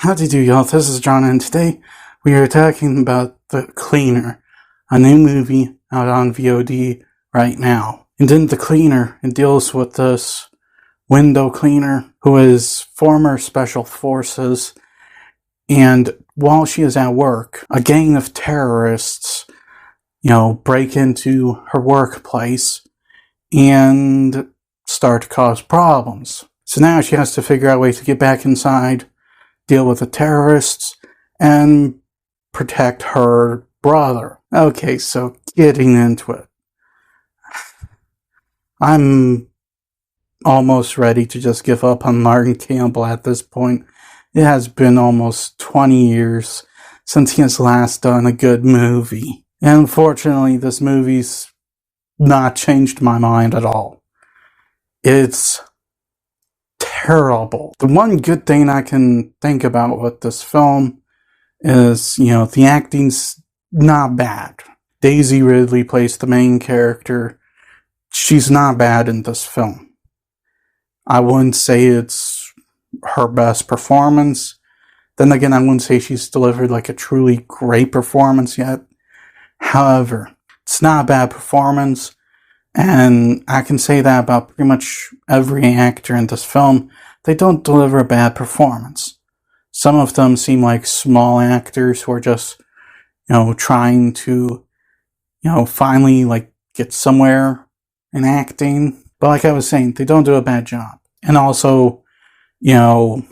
How do you do, y'all? This is John, and today we are talking about The Cleaner, a new movie out on VOD right now. And in The Cleaner, it deals with this window cleaner who is former Special Forces, and while she is at work, a gang of terrorists, break into her workplace and start to cause problems. So now she has to figure out ways to get back inside, deal with the terrorists, and protect her brother. Okay, so getting into it. I'm almost ready to just give up on Martin Campbell at this point. It has been almost 20 years since he has last done a good movie. And unfortunately, this movie's not changed my mind at all. It's terrible. The one good thing I can think about with this film is, the acting's not bad. Daisy Ridley plays the main character. She's not bad in this film. I wouldn't say it's her best performance. Then again, I wouldn't say she's delivered like a truly great performance yet. However, it's not a bad performance, and I can say that about pretty much every actor in this film. They don't deliver a bad performance. Some of them seem like small actors who are just, trying to, finally, get somewhere in acting. But like I was saying, they don't do a bad job. And also, the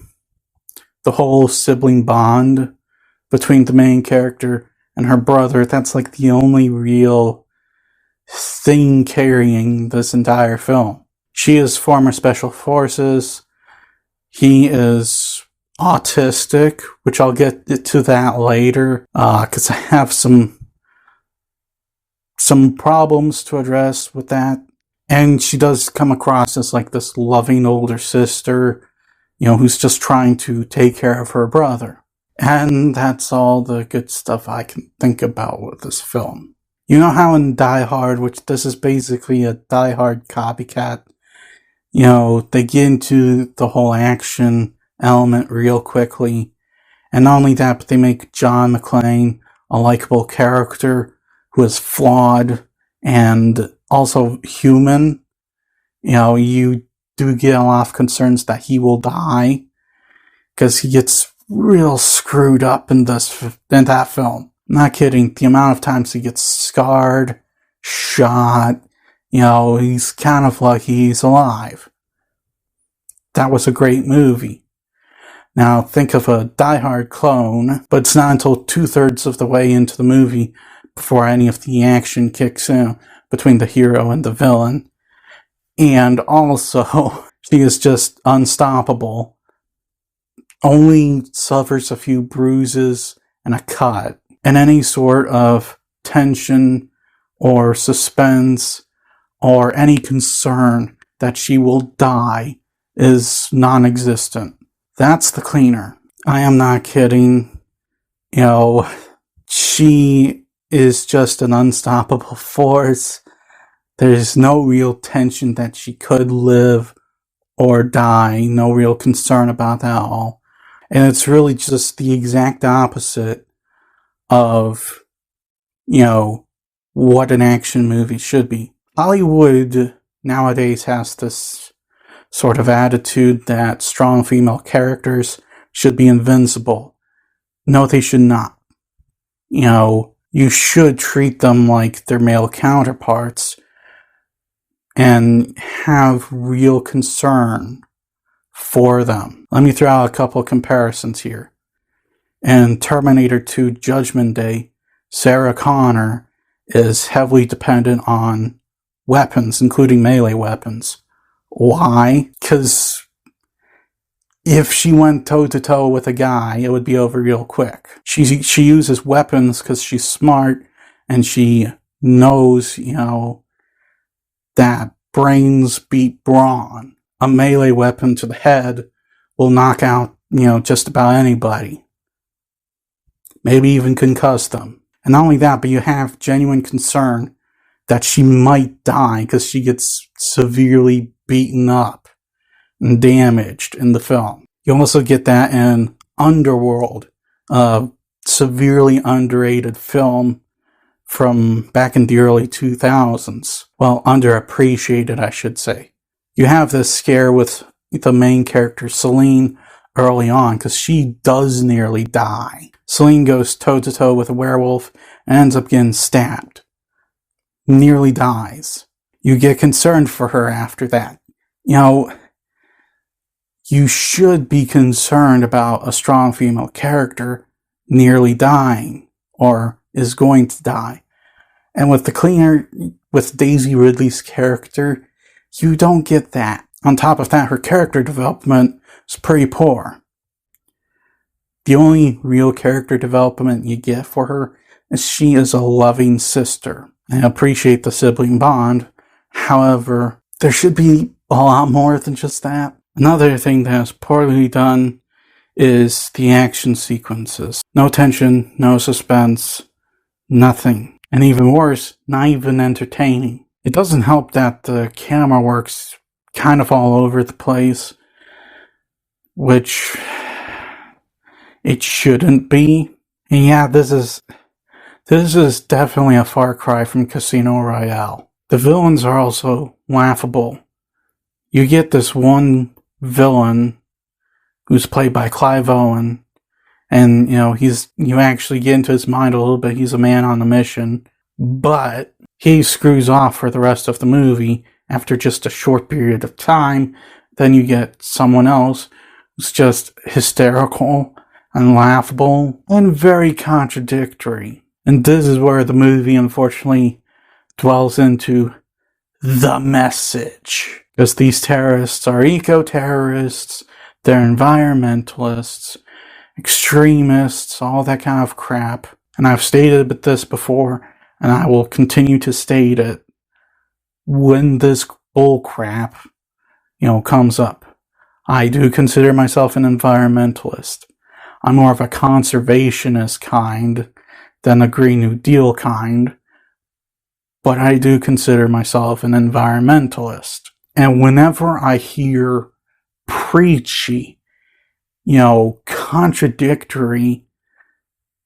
whole sibling bond between the main character and her brother, that's like the only real thing carrying this entire film. She is former Special Forces. He is autistic, which I'll get to that later, because I have some problems to address with that. And she does come across as like this loving older sister, who's just trying to take care of her brother. And that's all the good stuff I can think about with this film. You know how in Die Hard, which this is basically a Die Hard copycat, they get into the whole action element real quickly. And not only that, but they make John McClane a likable character who is flawed and also human. You do get a lot of concerns that he will die because he gets real screwed up in that film. Not kidding. The amount of times he gets scarred, shot, he's kind of lucky he's alive. That was a great movie. Now think of a Die Hard clone, but it's not until 2/3 of the way into the movie before any of the action kicks in between the hero and the villain. And also, she is just unstoppable. Only suffers a few bruises and a cut. And any sort of tension or suspense or any concern that she will die is non-existent. That's The Cleaner. I am not kidding. She is just an unstoppable force. There's no real tension that she could live or die. No real concern about that at all. And it's really just the exact opposite of, what an action movie should be. Hollywood nowadays has this sort of attitude that strong female characters should be invincible. No, they should not. You should treat them like their male counterparts and have real concern for them. Let me throw out a couple of comparisons here. In Terminator 2 Judgment Day, Sarah Connor is heavily dependent on weapons, including melee weapons. Why? Because if she went toe-to-toe with a guy, it would be over real quick. She uses weapons because she's smart, and she knows, that brains beat brawn. A melee weapon to the head will knock out, just about anybody. Maybe even concuss them. And not only that, but you have genuine concern that she might die because she gets severely beaten up and damaged in the film. You also get that in Underworld, a severely underrated film from back in the early 2000s. Well, underappreciated, I should say. You have this scare with the main character, Celine, early on, because she does nearly die. Celine goes toe-to-toe with a werewolf and ends up getting stabbed. Nearly dies. You get concerned for her after that. You know, you should be concerned about a strong female character nearly dying, or is going to die. And with the cleaner, with Daisy Ridley's character, you don't get that. On top of that, her character development is pretty poor. The only real character development you get for her is she is a loving sister. I appreciate the sibling bond. However, there should be a lot more than just that. Another thing that is poorly done is the action sequences. No tension, no suspense, nothing. And even worse, not even entertaining. It doesn't help that the camera works kind of all over the place, which it shouldn't be. And yeah, this is definitely a far cry from Casino Royale. The villains are also laughable. You get this one villain who's played by Clive Owen, and you actually get into his mind a little bit. He's a man on a mission, but he screws off for the rest of the movie after just a short period of time. Then you get someone else who's just hysterical and laughable and very contradictory. And this is where the movie, unfortunately, dwells into the message. Because these terrorists are eco-terrorists, they're environmentalists, extremists, all that kind of crap. And I've stated this before, and I will continue to state it when this bull crap, comes up. I do consider myself an environmentalist. I'm more of a conservationist kind than a Green New Deal kind, but I do consider myself an environmentalist. And whenever I hear preachy, contradictory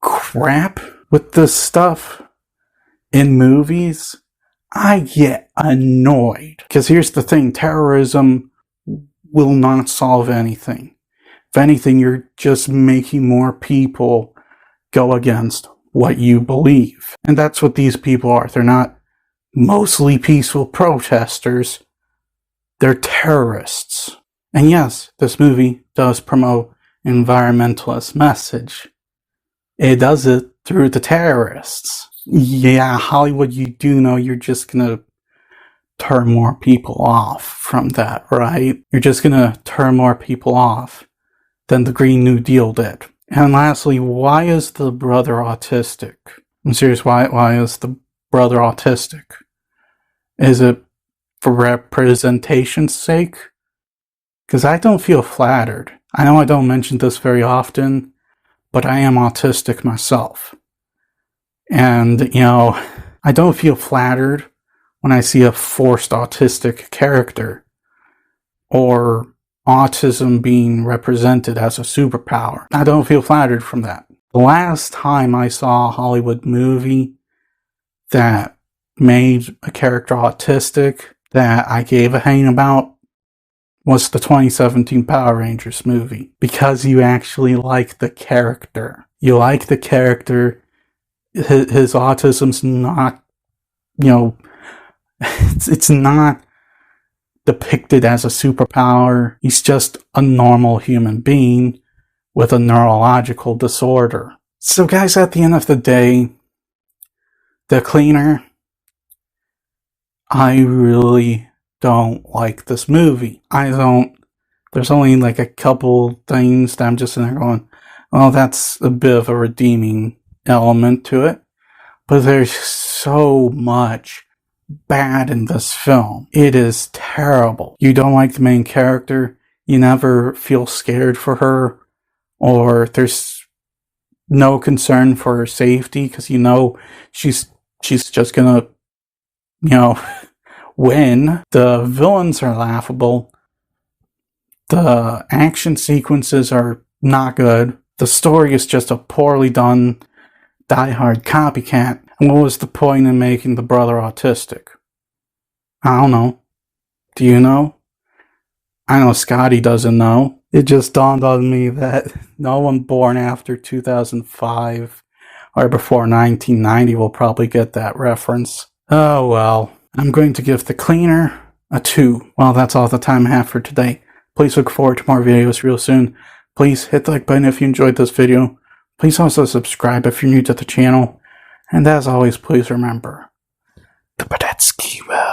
crap with this stuff in movies, I get annoyed. Because here's the thing, terrorism will not solve anything. If anything, you're just making more people go against what you believe. And that's what these people are. They're not mostly peaceful protesters. They're terrorists. And yes, this movie does promote environmentalist message. It does it through the terrorists. Yeah, Hollywood, you do know you're just gonna turn more people off from that, right? You're just gonna turn more people off than the Green New Deal did. And lastly, why is the brother autistic? I'm serious, why is the brother autistic? Is it for representation's sake? Because I don't feel flattered. I know I don't mention this very often, but I am autistic myself. And, I don't feel flattered when I see a forced autistic character or autism being represented as a superpower. I don't feel flattered from that. The last time I saw a Hollywood movie that made a character autistic that I gave a hang about was the 2017 Power Rangers movie. Because you actually like the character. You like the character. His autism's not, it's not depicted as a superpower. He's just a normal human being with a neurological disorder. So guys, at the end of the day, The Cleaner, I really don't like this movie. There's only like a couple things that I'm just in there going, well, that's a bit of a redeeming element to it. But there's so much bad in this film. It is terrible. You don't like the main character. You never feel scared for her, or there's no concern for her safety because she's just gonna win. The villains are laughable. The action sequences are not good. The story is just a poorly done, die-hard copycat. And what was the point in making the brother autistic? I don't know. Do you know? I know Scotty doesn't know. It just dawned on me that no one born after 2005 or before 1990 will probably get that reference. Oh well. I'm going to give The Cleaner a 2. Well, that's all the time I have for today. Please look forward to more videos real soon. Please hit the like button if you enjoyed this video. Please also subscribe if you're new to the channel. And as always, please remember, the Badetsky will.